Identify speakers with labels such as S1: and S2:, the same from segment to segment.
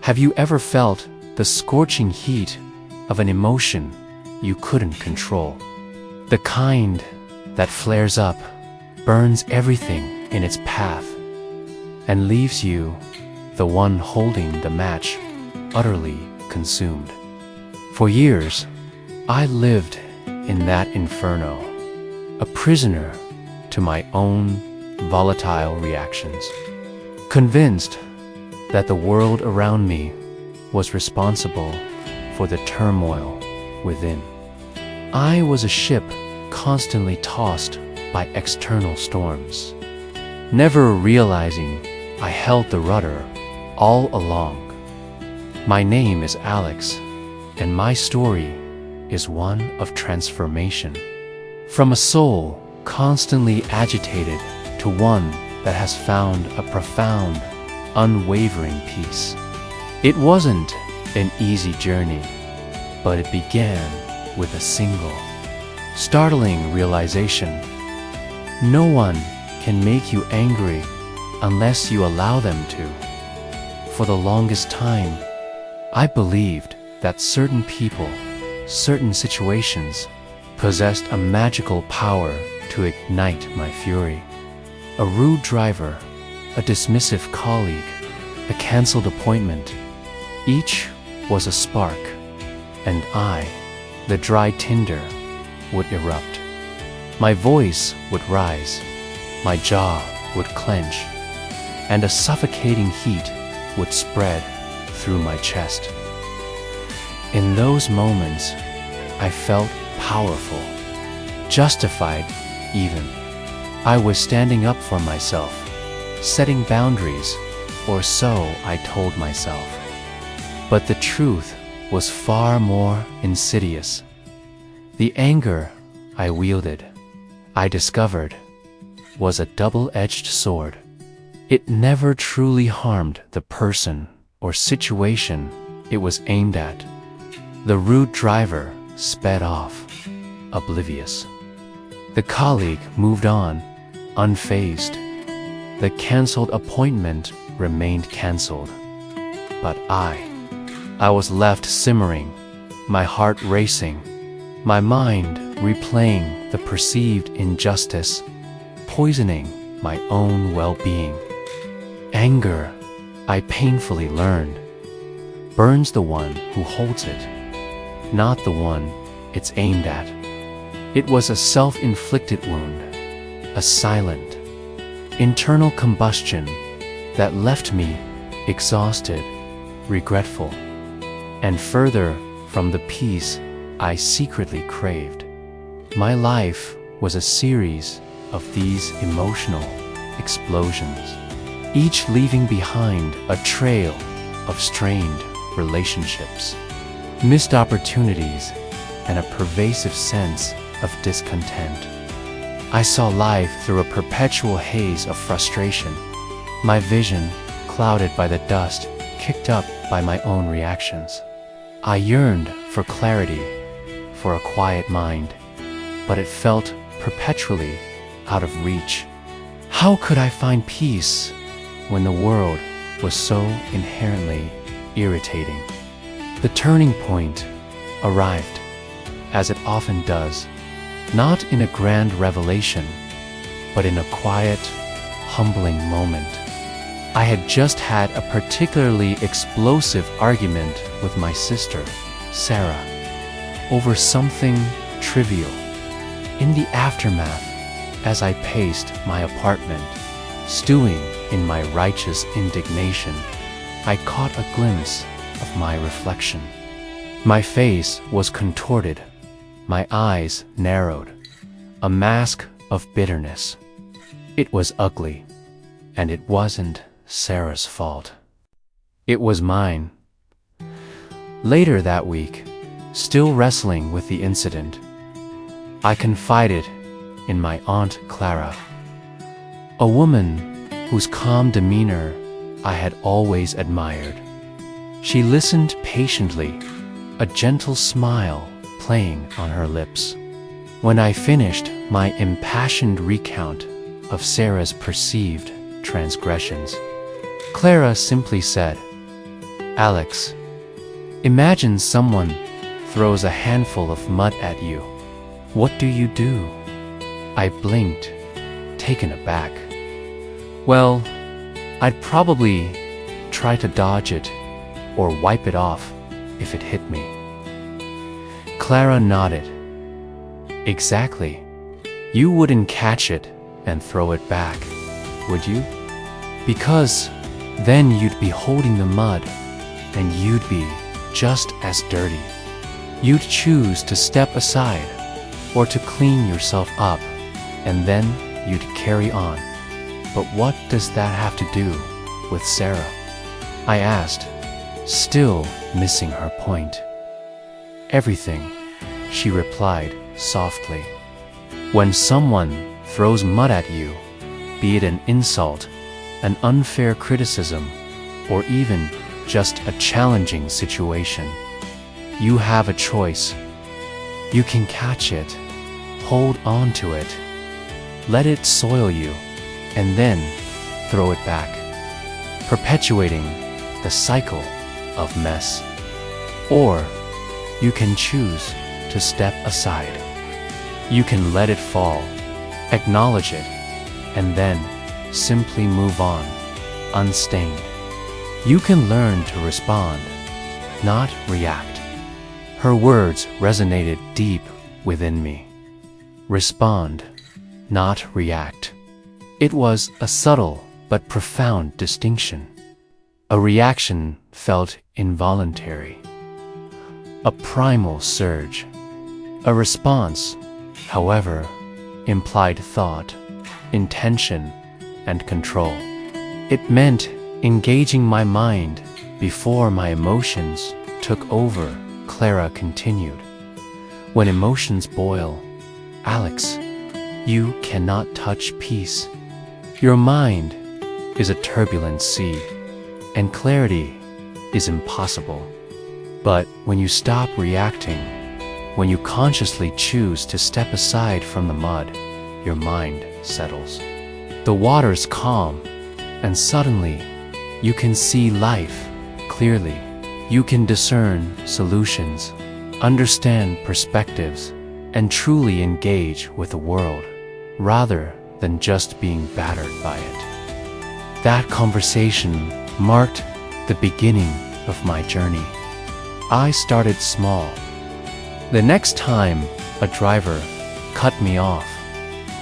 S1: Have you ever felt the scorching heat of an emotion you couldn't control? The kind that flares up, burns everything in its path, and leaves you, the one holding the match, utterly consumed. For years, I lived in that inferno, a prisoner to my own volatile reactions, convinced that the world around me was responsible for the turmoil within. I was a ship constantly tossed by external storms, never realizing I held the rudder all along. My name is Alex, and my story is one of transformation. From a soul constantly agitated to one that has found a profound, unwavering peace. It wasn't an easy journey, but it began with a single, startling realization. No one can make you angry unless you allow them to. For the longest time, I believed that certain people, certain situations, possessed a magical power to ignite my fury. A rude driver, a dismissive colleague, a cancelled appointment, each was a spark, and I, the dry tinder, would erupt. My voice would rise, my jaw would clench, and a suffocating heat would spread through my chest. In those moments, I felt powerful, justified even. I was standing up for myself, setting boundaries, or so I told myself. But the truth was far more insidious. The anger I wielded, I discovered, was a double-edged sword. It never truly harmed the person or situation it was aimed at. The rude driver sped off, oblivious. The colleague moved on, unfazed. The cancelled appointment remained cancelled. But I was left simmering, my heart racing, my mind replaying the perceived injustice, poisoning my own well-being. Anger, I painfully learned, burns the one who holds it, not the one it's aimed at. It was a self-inflicted wound, a silent, internal combustion that left me exhausted, regretful, and further from the peace I secretly craved. My life was a series of these emotional explosions, each leaving behind a trail of strained relationships, missed opportunities, and a pervasive sense of discontent. I saw life through a perpetual haze of frustration, my vision clouded by the dust kicked up by my own reactions. I yearned for clarity, for a quiet mind, but it felt perpetually out of reach. How could I find peace when the world was so inherently irritating? The turning point arrived, as it often does, not in a grand revelation, but in a quiet, humbling moment. I had just had a particularly explosive argument with my sister, Sarah, over something trivial. In the aftermath, as I paced my apartment, stewing in my righteous indignation, I caught a glimpse of my reflection. My face was contorted, my eyes narrowed, a mask of bitterness. It was ugly, and it wasn't Sarah's fault. It was mine. Later that week, still wrestling with the incident, I confided in my Aunt Clara, a woman whose calm demeanor I had always admired. She listened patiently, a gentle smile playing on her lips. When I finished my impassioned recount of Sarah's perceived transgressions, Clara simply said, Alex, imagine someone throws a handful of mud at you. What do you do? I blinked, taken aback. Well, I'd probably try to dodge it or wipe it off if it hit me. Clara nodded. Exactly. You wouldn't catch it and throw it back, would you? Because then you'd be holding the mud and you'd be just as dirty. You'd choose to step aside or to clean yourself up, and then you'd carry on. But what does that have to do with Sarah? I asked, still missing her point. Everything, she replied softly. When someone throws mud at you, be it an insult, an unfair criticism, or even just a challenging situation, you have a choice. You can catch it, hold on to it, let it soil you, and then throw it back, perpetuating the cycle of mess. Or you can choose to step aside. You can let it fall, acknowledge it, and then simply move on, unstained. You can learn to respond, not react. Her words resonated deep within me. Respond, not react. It was a subtle but profound distinction. A reaction felt involuntary, a primal surge. A response, however, implied thought, intention, and control. It meant engaging my mind before my emotions took over. Clara continued. When emotions boil, Alex, you cannot touch peace. Your mind is a turbulent sea, and clarity is impossible. But when you stop reacting, when you consciously choose to step aside from the mud, your mind settles. The water's calm, and suddenly you can see life clearly. You can discern solutions, understand perspectives, and truly engage with the world, rather than just being battered by it. That conversation marked the beginning of my journey. I started small. The next time a driver cut me off,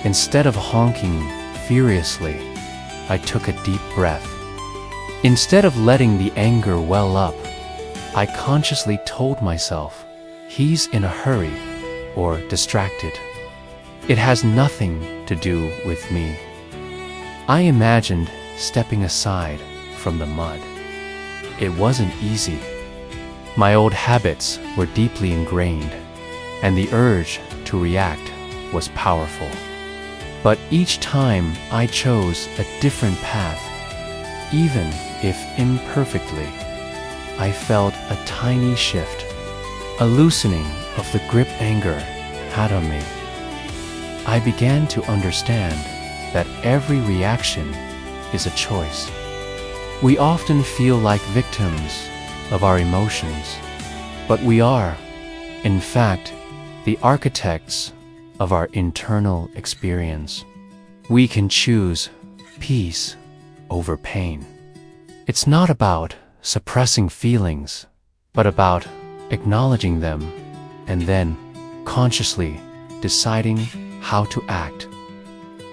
S1: instead of honking furiously, I took a deep breath. Instead of letting the anger well up, I consciously told myself, he's in a hurry or distracted. It has nothing to do with me. I imagined stepping aside from the mud. It wasn't easy. My old habits were deeply ingrained, and the urge to react was powerful. But each time I chose a different path, even if imperfectly, I felt a tiny shift, a loosening of the grip anger had on me. I began to understand that every reaction is a choice. We often feel like victims of our emotions, but we are, in fact, the architects of our internal experience. We can choose peace over pain. It's not about suppressing feelings, but about acknowledging them and then consciously deciding how to act.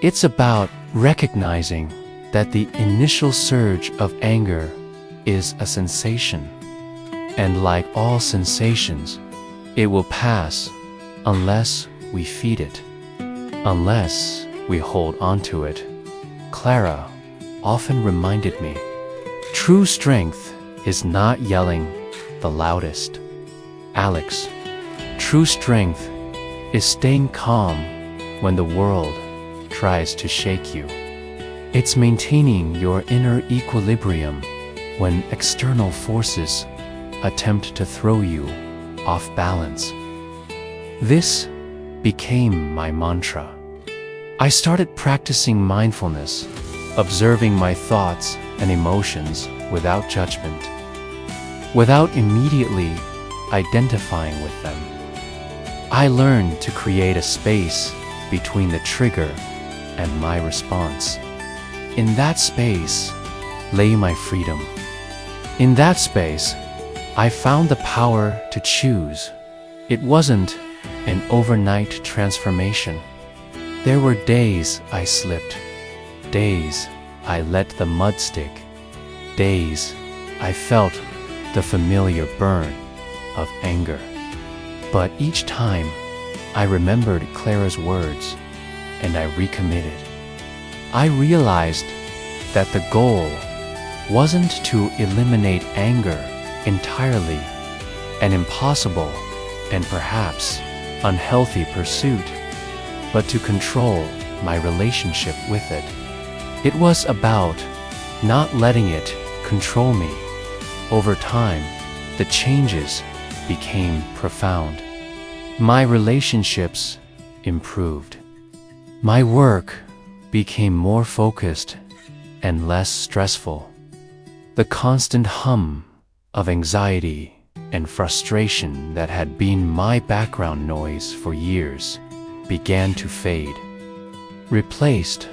S1: It's about recognizing that the initial surge of anger is a sensation, and like all sensations, it will pass unless we feed it, unless we hold on to it. Clara often reminded me, true strength is not yelling the loudest. Alex, true strength is staying calm when the world tries to shake you. It's maintaining your inner equilibrium when external forces attempt to throw you off balance. This became my mantra. I started practicing mindfulness, observing my thoughts and emotions without judgment. without immediately identifying with them. I learned to create a space between the trigger and my response. In that space lay my freedom. In that space, I found the power to choose. It wasn't an overnight transformation. There were days I slipped, days I let the mud stick, days I felt the familiar burn of anger. But each time, I remembered Clara's words, and I recommitted. I realized that the goal wasn't to eliminate anger entirely, an impossible and perhaps unhealthy pursuit, but to control my relationship with it. It was about not letting it control me. Over time, the changes became profound. My relationships improved. My work became more focused and less stressful. The constant hum of anxiety and frustration that had been my background noise for years began to fade, replaced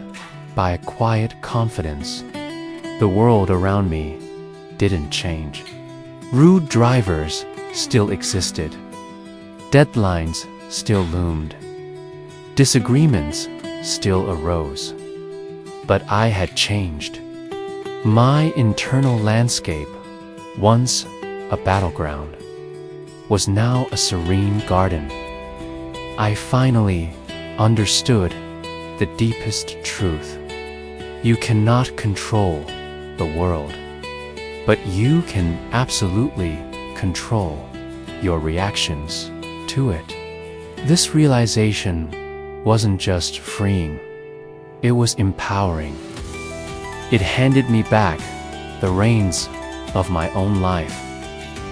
S1: by a quiet confidence. The world around me didn't change. Rude drivers still existed. Deadlines still loomed. Disagreements still arose. But I had changed. My internal landscape, once a battleground, was now a serene garden. I finally understood the deepest truth. You cannot control the world, but you can absolutely control your reactions to it. This realization wasn't just freeing, it was empowering. It handed me back the reins of my own life,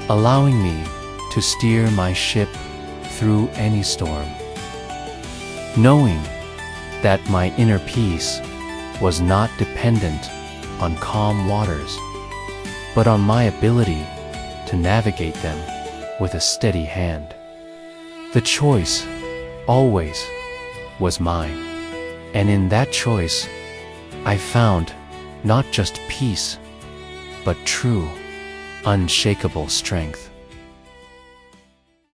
S1: allowing me to steer my ship through any storm. Knowing that my inner peace was not dependent on calm waters, but on my ability to navigate them with a steady hand. The choice always was mine, and in that choice, I found not just peace, but true, unshakable strength.